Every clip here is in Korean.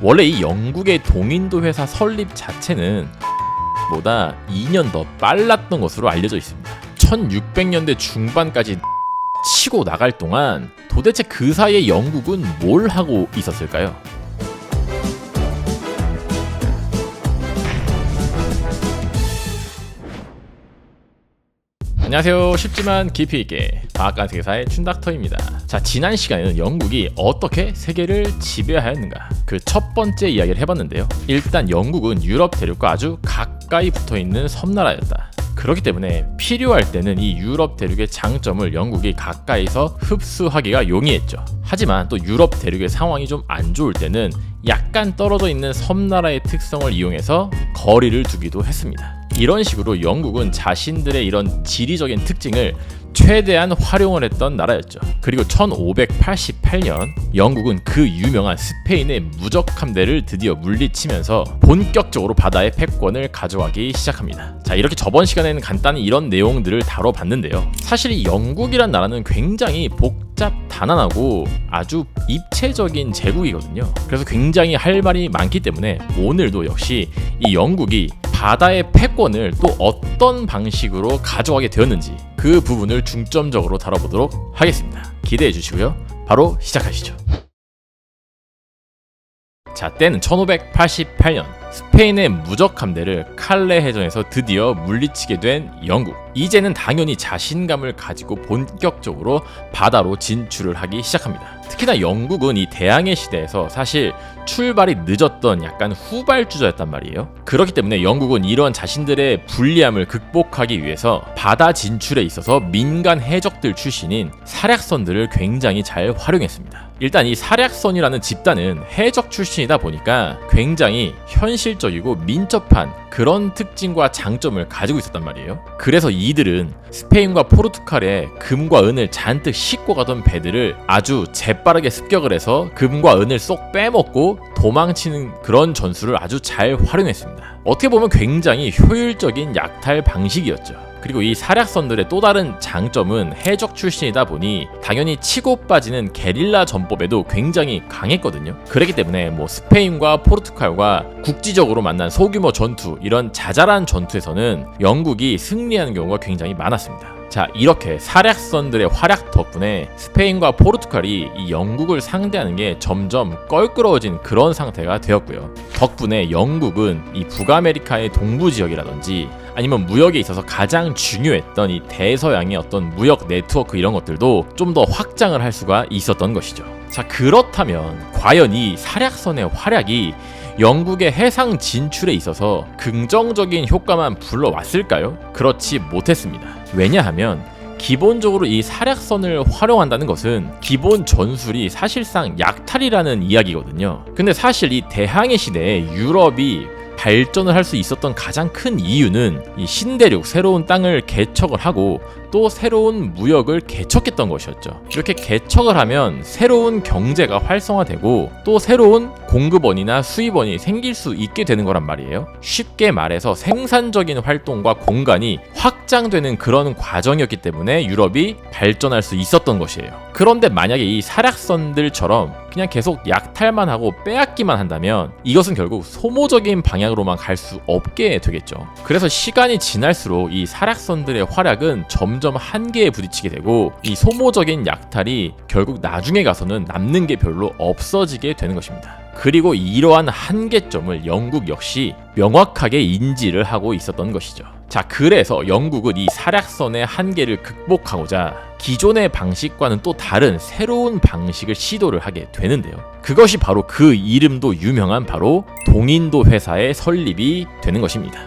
원래 이 영국의 동인도 회사 설립 자체는 보다 2년 더 빨랐던 것으로 알려져 있습니다. 1600년대 중반까지 치고 나갈 동안 도대체 그 사이에 영국은 뭘 하고 있었을까요? 안녕하세요. 쉽지만 깊이 있게 과학관 세계사의 춘닥터입니다. 자, 지난 시간에는 영국이 어떻게 세계를 지배하였는가 그 첫 번째 이야기를 해봤는데요. 일단 영국은 유럽 대륙과 아주 가까이 붙어있는 섬나라였다. 그렇기 때문에 필요할 때는 이 유럽 대륙의 장점을 영국이 가까이서 흡수하기가 용이했죠. 하지만 또 유럽 대륙의 상황이 좀 안 좋을 때는 약간 떨어져 있는 섬나라의 특성을 이용해서 거리를 두기도 했습니다. 이런 식으로 영국은 자신들의 이런 지리적인 특징을 최대한 활용을 했던 나라였죠. 그리고 1588년 영국은 그 유명한 스페인의 무적 함대를 드디어 물리치면서 본격적으로 바다의 패권을 가져가기 시작합니다. 자, 이렇게 저번 시간에는 간단히 이런 내용들을 다뤄봤는데요. 사실 이 영국이란 나라는 굉장히 단안하고 아주 입체적인 제국이거든요. 그래서 굉장히 할 말이 많기 때문에 오늘도 역시 이 영국이 바다의 패권을 또 어떤 방식으로 가져가게 되었는지 그 부분을 중점적으로 다뤄보도록 하겠습니다. 기대해 주시고요. 바로 시작하시죠. 자, 때는 1588년 스페인의 무적 함대를 칼레 해전에서 드디어 물리치게 된 영국. 이제는 당연히 자신감을 가지고 본격적으로 바다로 진출을 하기 시작합니다. 특히나 영국은 이 대항해 시대에서 사실 출발이 늦었던 약간 후발주자였단 말이에요. 그렇기 때문에 영국은 이러한 자신들의 불리함을 극복하기 위해서 바다 진출에 있어서 민간 해적들 출신인 사략선들을 굉장히 잘 활용했습니다. 일단 이 사략선이라는 집단은 해적 출신이다 보니까 굉장히 현실적이고 민첩한 그런 특징과 장점을 가지고 있었단 말이에요. 그래서 이들은 스페인과 포르투갈에 금과 은을 잔뜩 싣고 가던 배들을 아주 재빠르게 습격을 해서 금과 은을 쏙 빼먹고 도망치는 그런 전술을 아주 잘 활용했습니다. 어떻게 보면 굉장히 효율적인 약탈 방식이었죠. 그리고 이 사략선들의 또 다른 장점은 해적 출신이다 보니 당연히 치고 빠지는 게릴라 전법에도 굉장히 강했거든요. 그렇기 때문에 스페인과 포르투갈과 국지적으로 만난 소규모 전투, 이런 자잘한 전투에서는 영국이 승리하는 경우가 굉장히 많았습니다. 자, 이렇게 사략선들의 활약 덕분에 스페인과 포르투갈이 이 영국을 상대하는 게 점점 껄끄러워진 그런 상태가 되었고요. 덕분에 영국은 이 북아메리카의 동부 지역이라든지 아니면 무역에 있어서 가장 중요했던 이 대서양의 어떤 무역 네트워크 이런 것들도 좀 더 확장을 할 수가 있었던 것이죠. 자, 그렇다면 과연 이 사략선의 활약이 영국의 해상 진출에 있어서 긍정적인 효과만 불러왔을까요? 그렇지 못했습니다. 왜냐하면 기본적으로 이 사략선을 활용한다는 것은 기본 전술이 사실상 약탈이라는 이야기거든요. 근데 사실 이 대항해 시대에 유럽이 발전을 할 수 있었던 가장 큰 이유는 이 신대륙 새로운 땅을 개척을 하고 또 새로운 무역을 개척했던 것이었죠. 이렇게 개척을 하면 새로운 경제가 활성화되고 또 새로운 공급원이나 수입원이 생길 수 있게 되는 거란 말이에요. 쉽게 말해서 생산적인 활동과 공간이 확장되는 그런 과정이었기 때문에 유럽이 발전할 수 있었던 것이에요. 그런데 만약에 이 사략선들처럼 그냥 계속 약탈만 하고 빼앗기만 한다면 이것은 결국 소모적인 방향으로만 갈 수 없게 되겠죠. 그래서 시간이 지날수록 이 사략선들의 활약은 점점 한계에 부딪히게 되고 이 소모적인 약탈이 결국 나중에 가서는 남는 게 별로 없어지게 되는 것입니다. 그리고 이러한 한계점을 영국 역시 명확하게 인지를 하고 있었던 것이죠. 자, 그래서 영국은 이 사략선의 한계를 극복하고자 기존의 방식과는 또 다른 새로운 방식을 시도를 하게 되는데요. 그것이 바로 그 이름도 유명한 바로 동인도 회사의 설립이 되는 것입니다.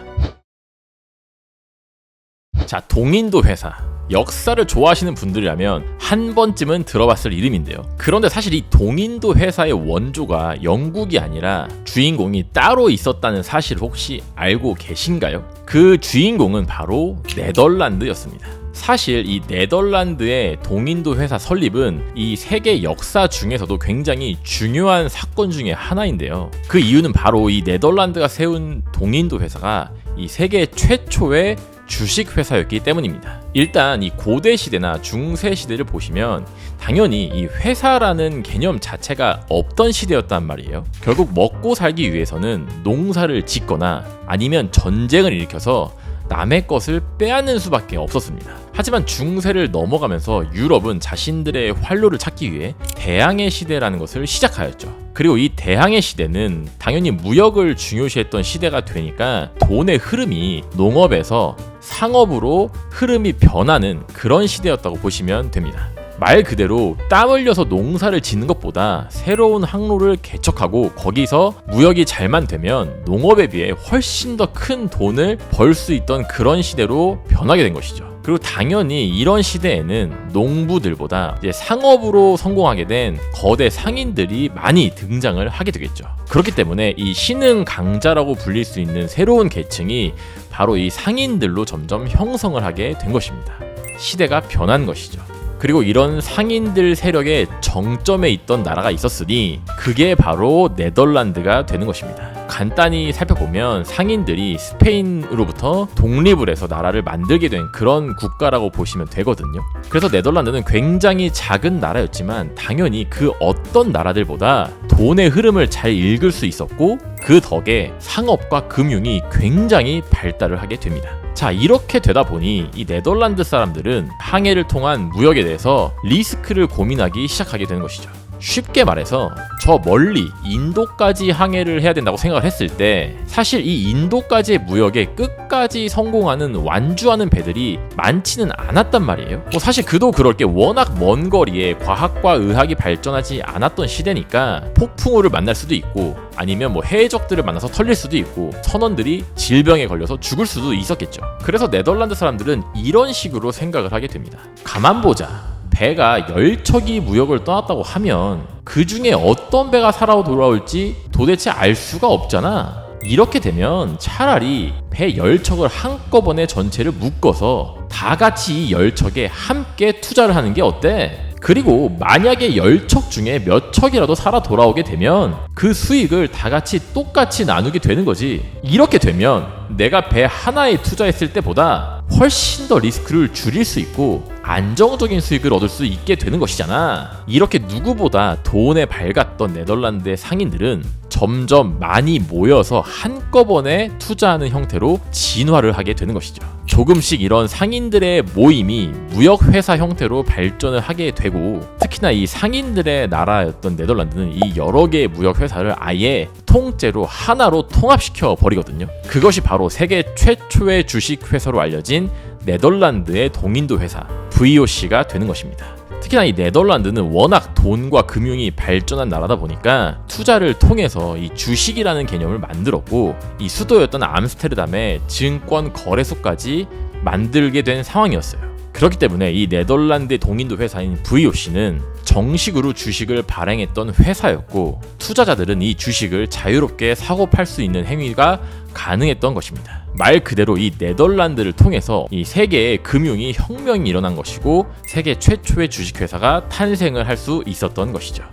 자, 동인도 회사. 역사를 좋아하시는 분들이라면 한 번쯤은 들어봤을 이름인데요. 그런데 사실 이 동인도 회사의 원조가 영국이 아니라 주인공이 따로 있었다는 사실을 혹시 알고 계신가요? 그 주인공은 바로 네덜란드였습니다. 사실 이 네덜란드의 동인도 회사 설립은 이 세계 역사 중에서도 굉장히 중요한 사건 중에 하나인데요. 그 이유는 바로 이 네덜란드가 세운 동인도 회사가 이 세계 최초의 주식 회사였기 때문입니다. 일단 이 고대 시대나 중세 시대를 보시면 당연히 이 회사라는 개념 자체가 없던 시대였단 말이에요. 결국 먹고 살기 위해서는 농사를 짓거나 아니면 전쟁을 일으켜서 남의 것을 빼앗는 수밖에 없었습니다. 하지만 중세를 넘어가면서 유럽은 자신들의 활로를 찾기 위해 대항해 시대라는 것을 시작하였죠. 그리고 이 대항해 시대는 당연히 무역을 중요시했던 시대가 되니까 돈의 흐름이 농업에서 상업으로 흐름이 변하는 그런 시대였다고 보시면 됩니다. 말 그대로 땀 흘려서 농사를 짓는 것보다 새로운 항로를 개척하고 거기서 무역이 잘만 되면 농업에 비해 훨씬 더 큰 돈을 벌 수 있던 그런 시대로 변하게 된 것이죠. 그리고 당연히 이런 시대에는 농부들보다 이제 상업으로 성공하게 된 거대 상인들이 많이 등장을 하게 되겠죠. 그렇기 때문에 이 신흥 강자라고 불릴 수 있는 새로운 계층이 바로 이 상인들로 점점 형성을 하게 된 것입니다. 시대가 변한 것이죠. 그리고 이런 상인들 세력의 정점에 있던 나라가 있었으니 그게 바로 네덜란드가 되는 것입니다. 간단히 살펴보면 상인들이 스페인으로부터 독립을 해서 나라를 만들게 된 그런 국가라고 보시면 되거든요. 그래서 네덜란드는 굉장히 작은 나라였지만 당연히 그 어떤 나라들보다 돈의 흐름을 잘 읽을 수 있었고 그 덕에 상업과 금융이 굉장히 발달을 하게 됩니다. 자, 이렇게 되다 보니 이 네덜란드 사람들은 항해를 통한 무역에 대해서 리스크를 고민하기 시작하게 되는 것이죠. 쉽게 말해서 저 멀리 인도까지 항해를 해야 된다고 생각을 했을 때 사실 이 인도까지의 무역에 끝까지 성공하는 완주하는 배들이 많지는 않았단 말이에요. 사실 그도 그럴 게 워낙 먼 거리에 과학과 의학이 발전하지 않았던 시대니까 폭풍우를 만날 수도 있고 아니면 해적들을 만나서 털릴 수도 있고 선원들이 질병에 걸려서 죽을 수도 있었겠죠. 그래서 네덜란드 사람들은 이런 식으로 생각을 하게 됩니다. 가만 보자. 배가 10척이 무역을 떠났다고 하면 그 중에 어떤 배가 살아 돌아올지 도대체 알 수가 없잖아. 이렇게 되면 차라리 배 10척을 한꺼번에 전체를 묶어서 다 같이 이 10척에 함께 투자를 하는 게 어때? 그리고 만약에 10척 중에 몇 척이라도 살아 돌아오게 되면 그 수익을 다 같이 똑같이 나누게 되는 거지. 이렇게 되면 내가 배 하나에 투자했을 때보다 훨씬 더 리스크를 줄일 수 있고 안정적인 수익을 얻을 수 있게 되는 것이잖아. 이렇게 누구보다 돈에 밝았던 네덜란드의 상인들은 점점 많이 모여서 한꺼번에 투자하는 형태로 진화를 하게 되는 것이죠. 조금씩 이런 상인들의 모임이 무역회사 형태로 발전을 하게 되고 특히나 이 상인들의 나라였던 네덜란드는 이 여러 개의 무역회사를 아예 통째로 하나로 통합시켜 버리거든요. 그것이 바로 세계 최초의 주식회사로 알려진 네덜란드의 동인도 회사 VOC가 되는 것입니다. 특히나 이 네덜란드는 워낙 돈과 금융이 발전한 나라다 보니까 투자를 통해서 이 주식이라는 개념을 만들었고 이 수도였던 암스테르담에 증권 거래소까지 만들게 된 상황이었어요. 그렇기 때문에 이 네덜란드의 동인도 회사인 VOC는 정식으로 주식을 발행했던 회사였고 투자자들은 이 주식을 자유롭게 사고 팔 수 있는 행위가 가능했던 것입니다. 말 그대로 이 네덜란드를 통해서 이 세계의 금융이 혁명이 일어난 것이고 세계 최초의 주식회사가 탄생을 할 수 있었던 것이죠.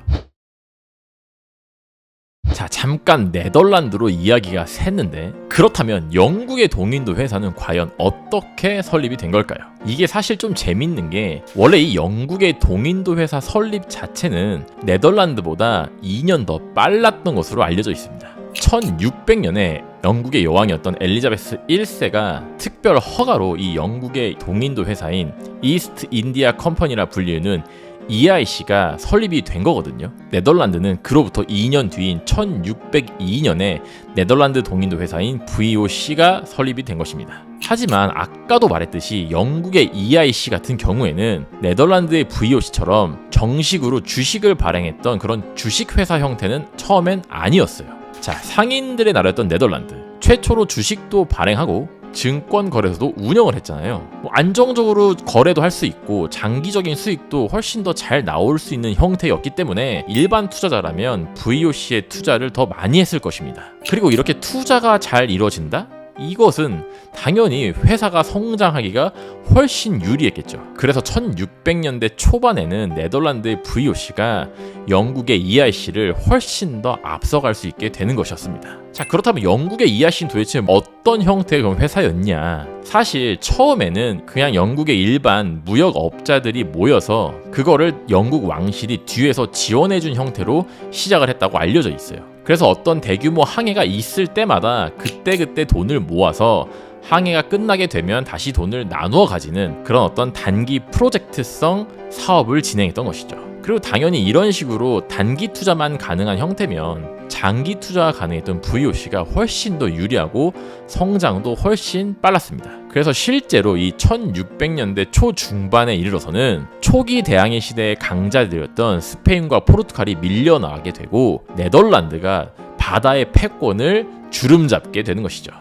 자, 잠깐 네덜란드로 이야기가 샜는데 그렇다면 영국의 동인도 회사는 과연 어떻게 설립이 된 걸까요? 이게 사실 좀 재밌는 게 원래 이 영국의 동인도 회사 설립 자체는 네덜란드보다 2년 더 빨랐던 것으로 알려져 있습니다. 1600년에 영국의 여왕이었던 엘리자베스 1세가 특별 허가로 이 영국의 동인도 회사인 이스트 인디아 컴퍼니라 불리는 EIC가 설립이 된 거거든요. 네덜란드는 그로부터 2년 뒤인 1602년에 네덜란드 동인도 회사인 VOC가 설립이 된 것입니다. 하지만 아까도 말했듯이 영국의 EIC 같은 경우에는 네덜란드의 VOC처럼 정식으로 주식을 발행했던 그런 주식회사 형태는 처음엔 아니었어요. 자, 상인들의 나라였던 네덜란드 최초로 주식도 발행하고 증권 거래소도 운영을 했잖아요. 안정적으로 거래도 할 수 있고 장기적인 수익도 훨씬 더 잘 나올 수 있는 형태였기 때문에 일반 투자자라면 VOC의 투자를 더 많이 했을 것입니다. 그리고 이렇게 투자가 잘 이루어진다? 이것은 당연히 회사가 성장하기가 훨씬 유리했겠죠. 그래서 1600년대 초반에는 네덜란드의 VOC가 영국의 EIC를 훨씬 더 앞서갈 수 있게 되는 것이었습니다. 자, 그렇다면 영국의 EIC는 도대체 어떤 형태의 회사였냐? 사실 처음에는 그냥 영국의 일반 무역업자들이 모여서 그거를 영국 왕실이 뒤에서 지원해준 형태로 시작을 했다고 알려져 있어요. 그래서 어떤 대규모 항해가 있을 때마다 그때그때 돈을 모아서 항해가 끝나게 되면 다시 돈을 나누어 가지는 그런 어떤 단기 프로젝트성 사업을 진행했던 것이죠. 그리고 당연히 이런 식으로 단기 투자만 가능한 형태면 장기 투자가 가능했던 VOC가 훨씬 더 유리하고 성장도 훨씬 빨랐습니다. 그래서 실제로 이 1600년대 초중반에 이르러서는 초기 대항해 시대의 강자들이었던 스페인과 포르투갈이 밀려나가게 되고 네덜란드가 바다의 패권을 주름잡게 되는 것이죠.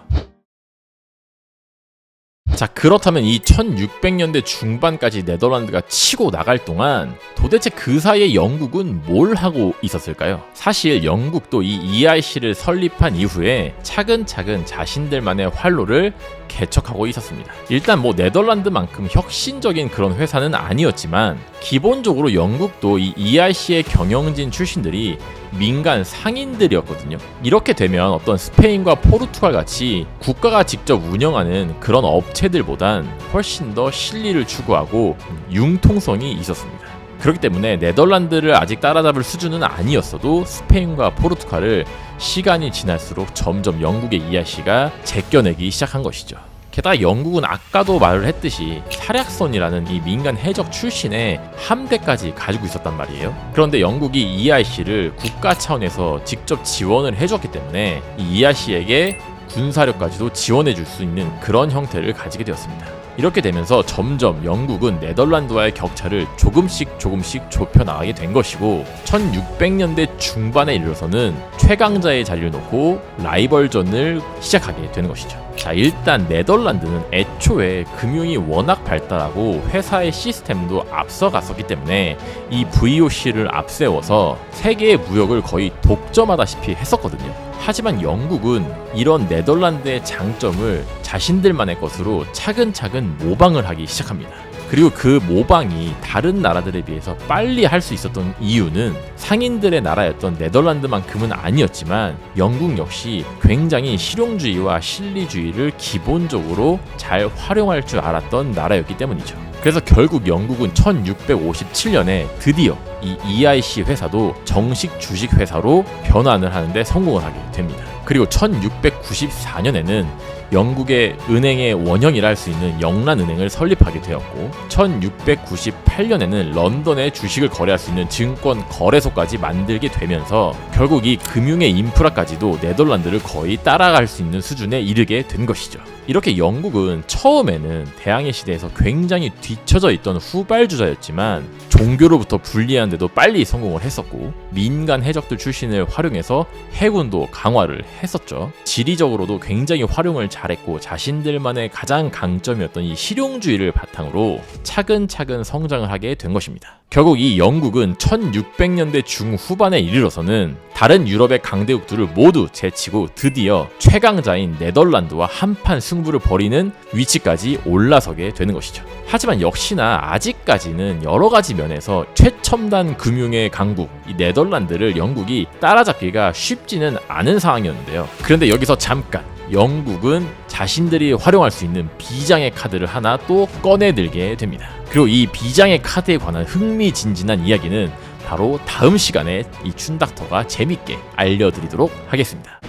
자, 그렇다면 이 1600년대 중반까지 네덜란드가 치고 나갈 동안 도대체 그 사이에 영국은 뭘 하고 있었을까요? 사실 영국도 이 EIC를 설립한 이후에 차근차근 자신들만의 활로를 개척하고 있었습니다. 일단 네덜란드만큼 혁신적인 그런 회사는 아니었지만 기본적으로 영국도 이 EIC의 경영진 출신들이 민간 상인들이었거든요. 이렇게 되면 어떤 스페인과 포르투갈 같이 국가가 직접 운영하는 그런 업체들보단 훨씬 더 실리를 추구하고 융통성이 있었습니다. 그렇기 때문에 네덜란드를 아직 따라잡을 수준은 아니었어도 스페인과 포르투갈을 시간이 지날수록 점점 영국의 EIC가 제껴내기 시작한 것이죠. 게다가 영국은 아까도 말을 했듯이 사략선이라는 이 민간 해적 출신의 함대까지 가지고 있었단 말이에요. 그런데 영국이 EIC를 국가 차원에서 직접 지원을 해줬기 때문에 이 EIC에게 군사력까지도 지원해줄 수 있는 그런 형태를 가지게 되었습니다. 이렇게 되면서 점점 영국은 네덜란드와의 격차를 조금씩 좁혀나가게 된 것이고 1600년대 중반에 이르러서는 최강자의 자리를 놓고 라이벌전을 시작하게 되는 것이죠. 자, 일단 네덜란드는 애초에 금융이 워낙 발달하고 회사의 시스템도 앞서갔었기 때문에 이 VOC를 앞세워서 세계의 무역을 거의 독점하다시피 했었거든요. 하지만 영국은 이런 네덜란드의 장점을 자신들만의 것으로 차근차근 모방을 하기 시작합니다. 그리고 그 모방이 다른 나라들에 비해서 빨리 할 수 있었던 이유는 상인들의 나라였던 네덜란드만큼은 아니었지만 영국 역시 굉장히 실용주의와 실리주의를 기본적으로 잘 활용할 줄 알았던 나라였기 때문이죠. 그래서 결국 영국은 1657년에 드디어 이 EIC 회사도 정식 주식 회사로 변환을 하는데 성공을 하게 됩니다. 그리고 1694년에는 영국의 은행의 원형이라 할 수 있는 영란은행을 설립하게 되었고 1698년에는 런던에 주식을 거래할 수 있는 증권 거래소까지 만들게 되면서 결국 이 금융의 인프라까지도 네덜란드를 거의 따라갈 수 있는 수준에 이르게 된 것이죠. 이렇게 영국은 처음에는 대항해 시대에서 굉장히 뒤처져 있던 후발주자였지만 종교로부터 분리하는 데도 빨리 성공을 했었고 민간 해적들 출신을 활용해서 해군도 강화를 했었죠. 지리적으로도 굉장히 활용을 잘했고 자신들만의 가장 강점이었던 이 실용주의를 바탕으로 차근차근 성장을 하게 된 것입니다. 결국 이 영국은 1600년대 중후반에 이르러서는 다른 유럽의 강대국들을 모두 제치고 드디어 최강자인 네덜란드와 한판 승부를 벌이는 위치까지 올라서게 되는 것이죠. 하지만 역시나 아직까지는 여러 가지 면에서 최첨단 금융의 강국 이 네덜란드를 영국이 따라잡기가 쉽지는 않은 상황이었는데요. 그런데 여기서 잠깐 영국은 자신들이 활용할 수 있는 비장의 카드를 하나 또 꺼내들게 됩니다. 그리고 이 비장의 카드에 관한 흥미진진한 이야기는 바로 다음 시간에 이 춘닥터가 재밌게 알려드리도록 하겠습니다.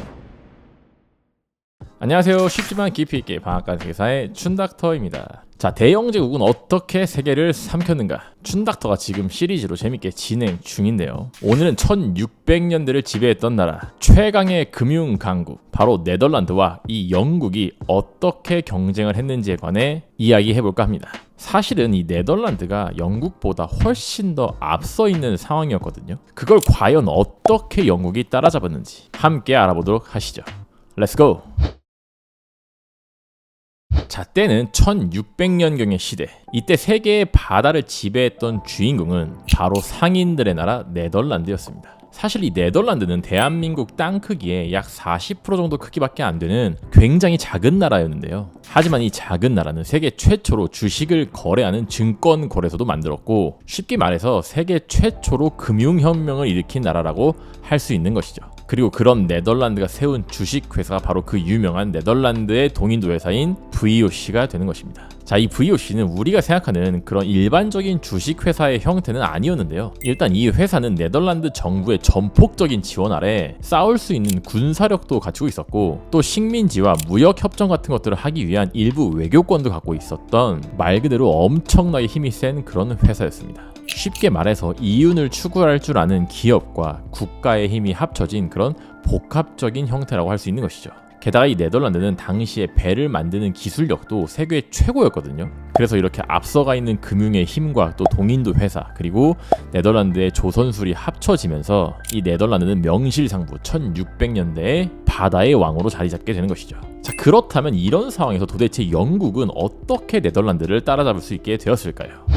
안녕하세요. 쉽지만 깊이 있게 방앗간 세계사의 춘닥터입니다. 자, 대영제국은 어떻게 세계를 삼켰는가? 춘닥터가 지금 시리즈로 재밌게 진행 중인데요. 오늘은 1600년대를 지배했던 나라 최강의 금융 강국 바로 네덜란드와 이 영국이 어떻게 경쟁을 했는지에 관해 이야기해볼까 합니다. 사실은 이 네덜란드가 영국보다 훨씬 더 앞서 있는 상황이었거든요. 그걸 과연 어떻게 영국이 따라잡았는지 함께 알아보도록 하시죠. 렛츠고! 자, 때는 1600년경의 시대. 이때 세계의 바다를 지배했던 주인공은 바로 상인들의 나라 네덜란드였습니다. 사실 이 네덜란드는 대한민국 땅 크기의 약 40% 정도 크기밖에 안 되는 굉장히 작은 나라였는데요. 하지만 이 작은 나라는 세계 최초로 주식을 거래하는 증권 거래소도 만들었고, 쉽게 말해서 세계 최초로 금융혁명을 일으킨 나라라고 할 수 있는 것이죠. 그리고 그런 네덜란드가 세운 주식회사가 바로 그 유명한 네덜란드의 동인도 회사인 VOC가 되는 것입니다. 자, 이 VOC는 우리가 생각하는 그런 일반적인 주식회사의 형태는 아니었는데요. 일단 이 회사는 네덜란드 정부의 전폭적인 지원 아래 싸울 수 있는 군사력도 갖추고 있었고, 또 식민지와 무역협정 같은 것들을 하기 위한 일부 외교권도 갖고 있었던 말 그대로 엄청나게 힘이 센 그런 회사였습니다. 쉽게 말해서 이윤을 추구할 줄 아는 기업과 국가의 힘이 합쳐진 그런 복합적인 형태라고 할 수 있는 것이죠. 게다가 이 네덜란드는 당시에 배를 만드는 기술력도 세계 최고였거든요. 그래서 이렇게 앞서가 있는 금융의 힘과 또 동인도 회사, 그리고 네덜란드의 조선술이 합쳐지면서 이 네덜란드는 명실상부 1600년대에 바다의 왕으로 자리 잡게 되는 것이죠. 자, 그렇다면 이런 상황에서 도대체 영국은 어떻게 네덜란드를 따라잡을 수 있게 되었을까요?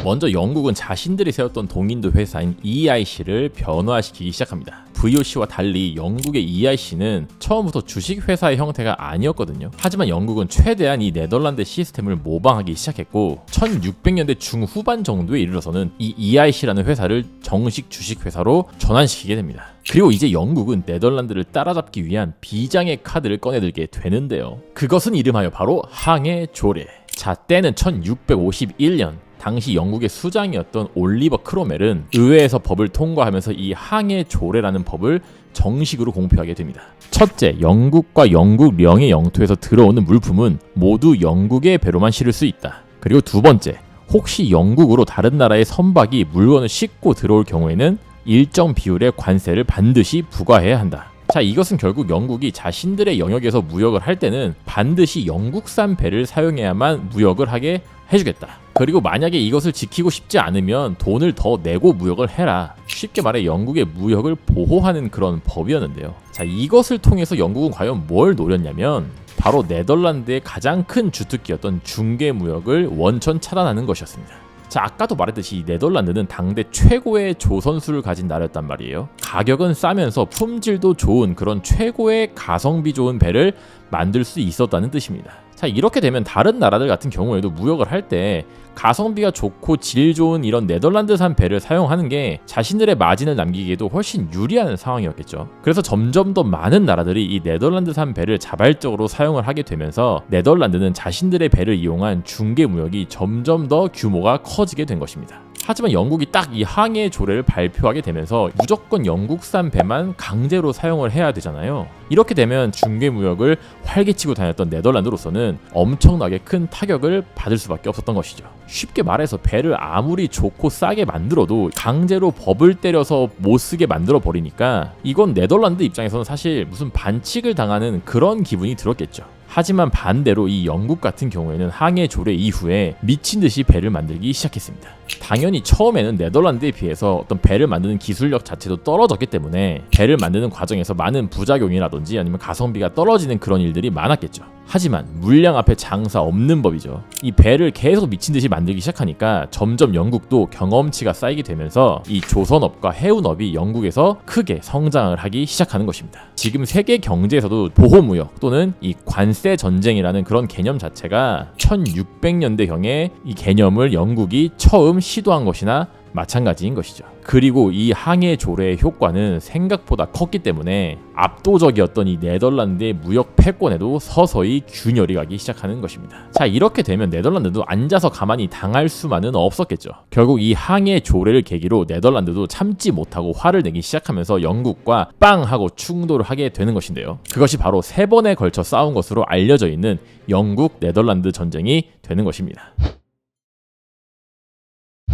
먼저 영국은 자신들이 세웠던 동인도 회사인 EIC를 변화시키기 시작합니다. VOC와 달리 영국의 EIC는 처음부터 주식회사의 형태가 아니었거든요. 하지만 영국은 최대한 이 네덜란드 시스템을 모방하기 시작했고, 1600년대 중후반 정도에 이르러서는 이 EIC라는 회사를 정식 주식회사로 전환시키게 됩니다. 그리고 이제 영국은 네덜란드를 따라잡기 위한 비장의 카드를 꺼내들게 되는데요. 그것은 이름하여 바로 항해 조례. 자, 때는 1651년. 당시 영국의 수장이었던 올리버 크로멜은 의회에서 법을 통과하면서 이 항해 조례라는 법을 정식으로 공표하게 됩니다. 첫째, 영국과 영국 령의 영토에서 들어오는 물품은 모두 영국의 배로만 실을 수 있다. 그리고 두 번째, 혹시 영국으로 다른 나라의 선박이 물건을 싣고 들어올 경우에는 일정 비율의 관세를 반드시 부과해야 한다. 자, 이것은 결국 영국이 자신들의 영역에서 무역을 할 때는 반드시 영국산 배를 사용해야만 무역을 하게 해주겠다. 그리고 만약에 이것을 지키고 싶지 않으면 돈을 더 내고 무역을 해라. 쉽게 말해 영국의 무역을 보호하는 그런 법이었는데요. 자, 이것을 통해서 영국은 과연 뭘 노렸냐면 바로 네덜란드의 가장 큰 주특기였던 중개무역을 원천 차단하는 것이었습니다. 자, 아까도 말했듯이 네덜란드는 당대 최고의 조선술을 가진 나라였단 말이에요. 가격은 싸면서 품질도 좋은 그런 최고의 가성비 좋은 배를 만들 수 있었다는 뜻입니다. 자, 이렇게 되면 다른 나라들 같은 경우에도 무역을 할 때 가성비가 좋고 질 좋은 이런 네덜란드산 배를 사용하는 게 자신들의 마진을 남기기에도 훨씬 유리한 상황이었겠죠. 그래서 점점 더 많은 나라들이 이 네덜란드산 배를 자발적으로 사용을 하게 되면서 네덜란드는 자신들의 배를 이용한 중개 무역이 점점 더 규모가 커지게 된 것입니다. 하지만 영국이 딱 이 항해 조례를 발표하게 되면서 무조건 영국산 배만 강제로 사용을 해야 되잖아요. 이렇게 되면 중개무역을 활개치고 다녔던 네덜란드로서는 엄청나게 큰 타격을 받을 수밖에 없었던 것이죠. 쉽게 말해서 배를 아무리 좋고 싸게 만들어도 강제로 법을 때려서 못 쓰게 만들어 버리니까 이건 네덜란드 입장에서는 사실 무슨 반칙을 당하는 그런 기분이 들었겠죠. 하지만 반대로 이 영국 같은 경우에는 항해 조례 이후에 미친 듯이 배를 만들기 시작했습니다. 당연히 처음에는 네덜란드에 비해서 어떤 배를 만드는 기술력 자체도 떨어졌기 때문에 배를 만드는 과정에서 많은 부작용이라든지 아니면 가성비가 떨어지는 그런 일들이 많았겠죠. 하지만 물량 앞에 장사 없는 법이죠. 이 배를 계속 미친 듯이 만들기 시작하니까 점점 영국도 경험치가 쌓이게 되면서 이 조선업과 해운업이 영국에서 크게 성장을 하기 시작하는 것입니다. 지금 세계 경제에서도 보호무역 또는 이 관세 전쟁이라는 그런 개념 자체가 1600년대경에 이 개념을 영국이 처음 시도한 것이나 마찬가지인 것이죠. 그리고 이 항해 조례의 효과는 생각보다 컸기 때문에 압도적이었던 이 네덜란드의 무역 패권에도 서서히 균열이 가기 시작하는 것입니다. 자, 이렇게 되면 네덜란드도 앉아서 가만히 당할 수만은 없었겠죠. 결국 이 항해 조례를 계기로 네덜란드도 참지 못하고 화를 내기 시작하면서 영국과 빵 하고 충돌을 하게 되는 것인데요. 그것이 바로 3번에 걸쳐 싸운 것으로 알려져 있는 영국 네덜란드 전쟁이 되는 것입니다.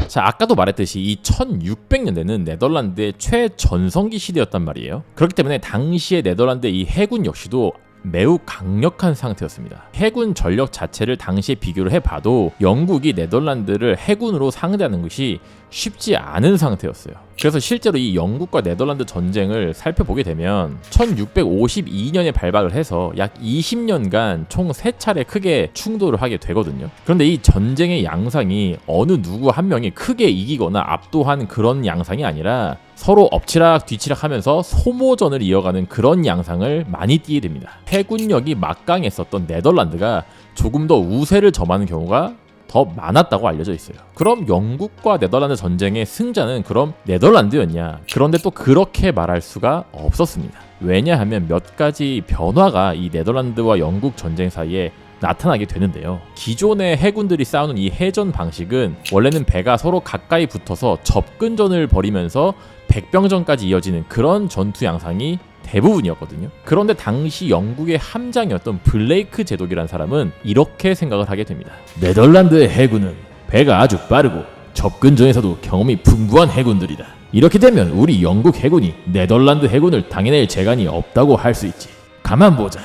자, 아까도 말했듯이 이 1600년대는 네덜란드의 최전성기 시대였단 말이에요. 그렇기 때문에 당시의 네덜란드의 이 해군 역시도 매우 강력한 상태였습니다. 해군 전력 자체를 당시에 비교를 해봐도 영국이 네덜란드를 해군으로 상대하는 것이 쉽지 않은 상태였어요. 그래서 실제로 이 영국과 네덜란드 전쟁을 살펴보게 되면 1652년에 발발을 해서 약 20년간 총 3차례 크게 충돌을 하게 되거든요. 그런데 이 전쟁의 양상이 어느 누구 한 명이 크게 이기거나 압도한 그런 양상이 아니라 서로 엎치락 뒤치락 하면서 소모전을 이어가는 그런 양상을 많이 띠게 됩니다. 해군력이 막강했었던 네덜란드가 조금 더 우세를 점하는 경우가 더 많았다고 알려져 있어요. 그럼 영국과 네덜란드 전쟁의 승자는 그럼 네덜란드였냐? 그런데 또 그렇게 말할 수가 없었습니다. 왜냐하면 몇 가지 변화가 이 네덜란드와 영국 전쟁 사이에 나타나게 되는데요. 기존의 해군들이 싸우는 이 해전 방식은 원래는 배가 서로 가까이 붙어서 접근전을 벌이면서 백병전까지 이어지는 그런 전투 양상이 대부분이었거든요. 그런데 당시 영국의 함장이었던 블레이크 제독이라는 사람은 이렇게 생각을 하게 됩니다. 네덜란드의 해군은 배가 아주 빠르고 접근전에서도 경험이 풍부한 해군들이다. 이렇게 되면 우리 영국 해군이 네덜란드 해군을 당해낼 재간이 없다고 할 수 있지. 가만 보자.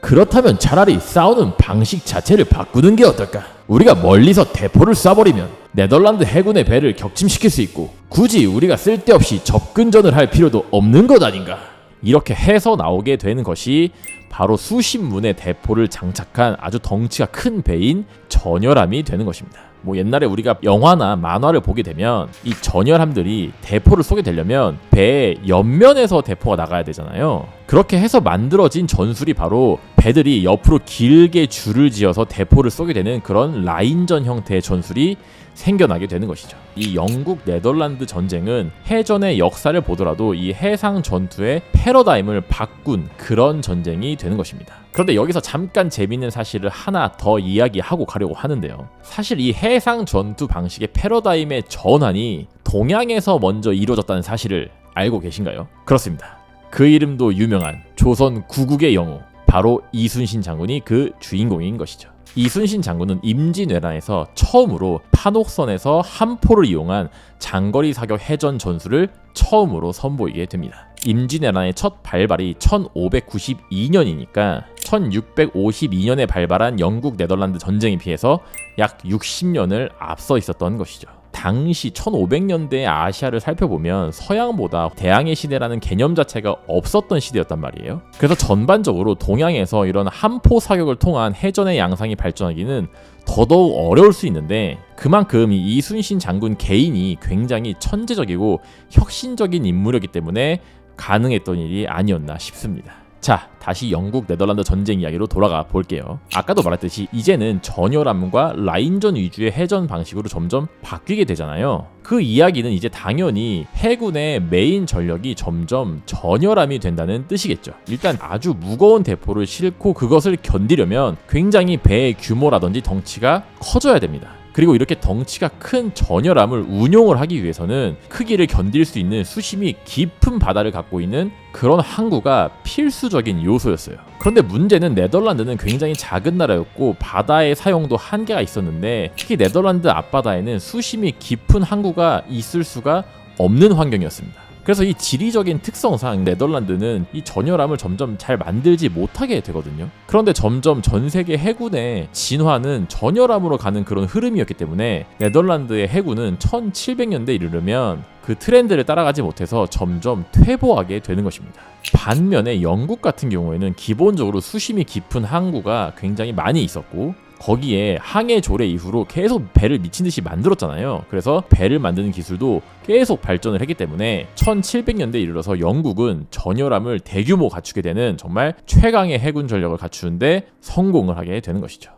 그렇다면 차라리 싸우는 방식 자체를 바꾸는 게 어떨까? 우리가 멀리서 대포를 쏴버리면 네덜란드 해군의 배를 격침시킬 수 있고 굳이 우리가 쓸데없이 접근전을 할 필요도 없는 것 아닌가? 이렇게 해서 나오게 되는 것이 바로 수십 문의 대포를 장착한 아주 덩치가 큰 배인 전열함이 되는 것입니다. 뭐 옛날에 우리가 영화나 만화를 보게 되면 이 전열함들이 대포를 쏘게 되려면 배의 옆면에서 대포가 나가야 되잖아요. 그렇게 해서 만들어진 전술이 바로 배들이 옆으로 길게 줄을 지어서 대포를 쏘게 되는 그런 라인전 형태의 전술이 생겨나게 되는 것이죠. 이 영국 네덜란드 전쟁은 해전의 역사를 보더라도 이 해상 전투의 패러다임을 바꾼 그런 전쟁이 되는 것입니다. 그런데 여기서 잠깐 재밌는 사실을 하나 더 이야기하고 가려고 하는데요. 사실 이 해상 전투 방식의 패러다임의 전환이 동양에서 먼저 이루어졌다는 사실을 알고 계신가요? 그렇습니다. 그 이름도 유명한 조선 구국의 영웅, 바로 이순신 장군이 그 주인공인 것이죠. 이순신 장군은 임진왜란에서 처음으로 판옥선에서 함포를 이용한 장거리 사격 해전 전술을 처음으로 선보이게 됩니다. 임진왜란의 첫 발발이 1592년이니까 1652년에 발발한 영국 네덜란드 전쟁에 비해서 약 60년을 앞서 있었던 것이죠. 당시 1500년대의 아시아를 살펴보면 서양보다 대항해 시대라는 개념 자체가 없었던 시대였단 말이에요. 그래서 전반적으로 동양에서 이런 함포 사격을 통한 해전의 양상이 발전하기는 더더욱 어려울 수 있는데 그만큼 이 이순신 장군 개인이 굉장히 천재적이고 혁신적인 인물이었기 때문에 가능했던 일이 아니었나 싶습니다. 자, 다시 영국 네덜란드 전쟁 이야기로 돌아가 볼게요. 아까도 말했듯이 이제는 전열함과 라인전 위주의 해전 방식으로 점점 바뀌게 되잖아요. 그 이야기는 이제 당연히 해군의 메인 전력이 점점 전열함이 된다는 뜻이겠죠. 일단 아주 무거운 대포를 싣고 그것을 견디려면 굉장히 배의 규모라든지 덩치가 커져야 됩니다. 그리고 이렇게 덩치가 큰 전열함을 운용을 하기 위해서는 크기를 견딜 수 있는 수심이 깊은 바다를 갖고 있는 그런 항구가 필수적인 요소였어요. 그런데 문제는 네덜란드는 굉장히 작은 나라였고 바다의 사용도 한계가 있었는데 특히 네덜란드 앞바다에는 수심이 깊은 항구가 있을 수가 없는 환경이었습니다. 그래서 이 지리적인 특성상 네덜란드는 이 전열함을 점점 잘 만들지 못하게 되거든요. 그런데 점점 전 세계 해군의 진화는 전열함으로 가는 그런 흐름이었기 때문에 네덜란드의 해군은 1700년대에 이르려면 그 트렌드를 따라가지 못해서 점점 퇴보하게 되는 것입니다. 반면에 영국 같은 경우에는 기본적으로 수심이 깊은 항구가 굉장히 많이 있었고 거기에 항해 조례 이후로 계속 배를 미친 듯이 만들었잖아요. 그래서 배를 만드는 기술도 계속 발전을 했기 때문에 1700년대에 이르러서 영국은 전열함을 대규모 갖추게 되는 정말 최강의 해군 전력을 갖추는데 성공을 하게 되는 것이죠.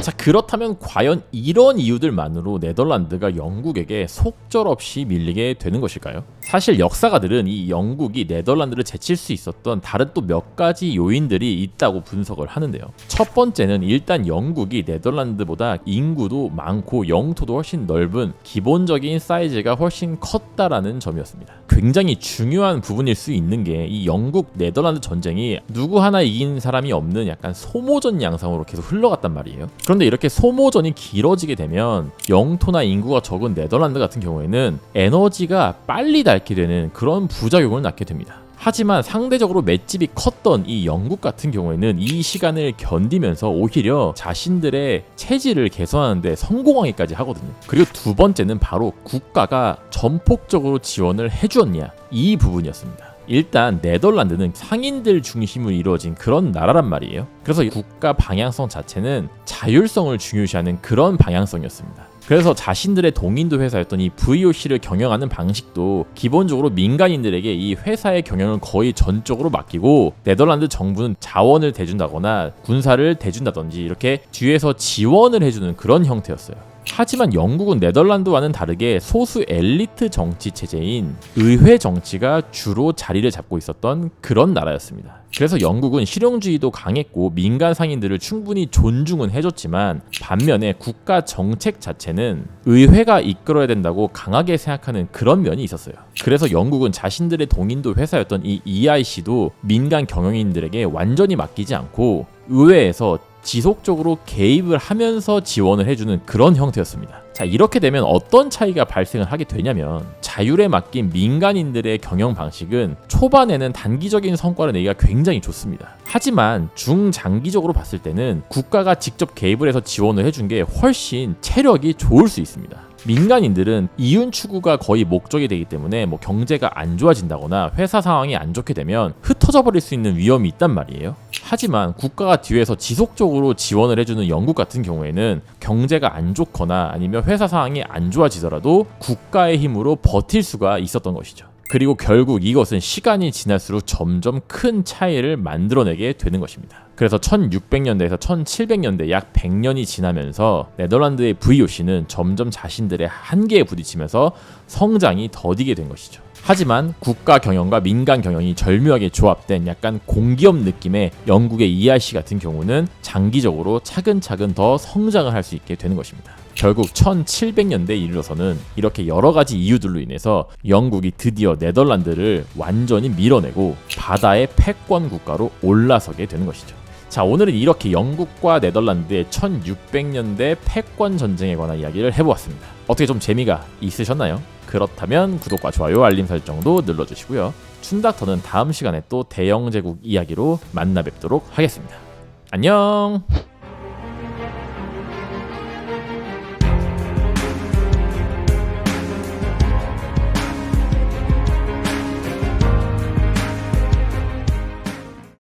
자, 그렇다면 과연 이런 이유들만으로 네덜란드가 영국에게 속절없이 밀리게 되는 것일까요? 사실 역사가들은 이 영국이 네덜란드를 제칠 수 있었던 다른 또 몇 가지 요인들이 있다고 분석을 하는데요. 첫 번째는 일단 영국이 네덜란드보다 인구도 많고 영토도 훨씬 넓은 기본적인 사이즈가 훨씬 컸다라는 점이었습니다. 굉장히 중요한 부분일 수 있는 게 이 영국 네덜란드 전쟁이 누구 하나 이긴 사람이 없는 약간 소모전 양상으로 계속 흘러갔단 말이에요. 그런데 이렇게 소모전이 길어지게 되면 영토나 인구가 적은 네덜란드 같은 경우에는 에너지가 빨리 닳게 되는 그런 부작용을 낳게 됩니다. 하지만 상대적으로 맷집이 컸던 이 영국 같은 경우에는 이 시간을 견디면서 오히려 자신들의 체질을 개선하는 데 성공하기까지 하거든요. 그리고 두 번째는 바로 국가가 전폭적으로 지원을 해주었냐, 이 부분이었습니다. 일단 네덜란드는 상인들 중심으로 이루어진 그런 나라란 말이에요. 그래서 국가 방향성 자체는 자율성을 중요시하는 그런 방향성이었습니다. 그래서 자신들의 동인도 회사였던 이 VOC를 경영하는 방식도 기본적으로 민간인들에게 이 회사의 경영을 거의 전적으로 맡기고, 네덜란드 정부는 자원을 대준다거나 군사를 대준다든지 이렇게 뒤에서 지원을 해주는 그런 형태였어요. 하지만 영국은 네덜란드와는 다르게 소수 엘리트 정치 체제인 의회 정치가 주로 자리를 잡고 있었던 그런 나라였습니다. 그래서 영국은 실용주의도 강했고 민간 상인들을 충분히 존중은 해줬지만, 반면에 국가 정책 자체는 의회가 이끌어야 된다고 강하게 생각하는 그런 면이 있었어요. 그래서 영국은 자신들의 동인도 회사였던 이 EIC도 민간 경영인들에게 완전히 맡기지 않고 의회에서 지속적으로 개입을 하면서 지원을 해주는 그런 형태였습니다. 자, 이렇게 되면 어떤 차이가 발생을 하게 되냐면, 자율에 맡긴 민간인들의 경영 방식은 초반에는 단기적인 성과를 내기가 굉장히 좋습니다. 하지만 중장기적으로 봤을 때는 국가가 직접 개입을 해서 지원을 해준 게 훨씬 체력이 좋을 수 있습니다. 민간인들은 이윤 추구가 거의 목적이 되기 때문에 경제가 안 좋아진다거나 회사 상황이 안 좋게 되면 흩어져 버릴 수 있는 위험이 있단 말이에요. 하지만 국가가 뒤에서 지속적으로 지원을 해주는 영국 같은 경우에는 경제가 안 좋거나 아니면 회사 상황이 안 좋아지더라도 국가의 힘으로 버틸 수가 있었던 것이죠. 그리고 결국 이것은 시간이 지날수록 점점 큰 차이를 만들어내게 되는 것입니다. 그래서 1600년대에서 1700년대 약 100년이 지나면서 네덜란드의 VOC는 점점 자신들의 한계에 부딪히면서 성장이 더디게 된 것이죠. 하지만 국가 경영과 민간 경영이 절묘하게 조합된 약간 공기업 느낌의 영국의 EIC 같은 경우는 장기적으로 차근차근 더 성장을 할 수 있게 되는 것입니다. 결국 1700년대에 이르러서는 이렇게 여러 가지 이유들로 인해서 영국이 드디어 네덜란드를 완전히 밀어내고 바다의 패권 국가로 올라서게 되는 것이죠. 자, 오늘은 이렇게 영국과 네덜란드의 1600년대 패권 전쟁에 관한 이야기를 해보았습니다. 어떻게 좀 재미가 있으셨나요? 그렇다면 구독과 좋아요, 알림 설정도 눌러주시고요. 춘닥터는 다음 시간에 또 대영 제국 이야기로 만나 뵙도록 하겠습니다. 안녕!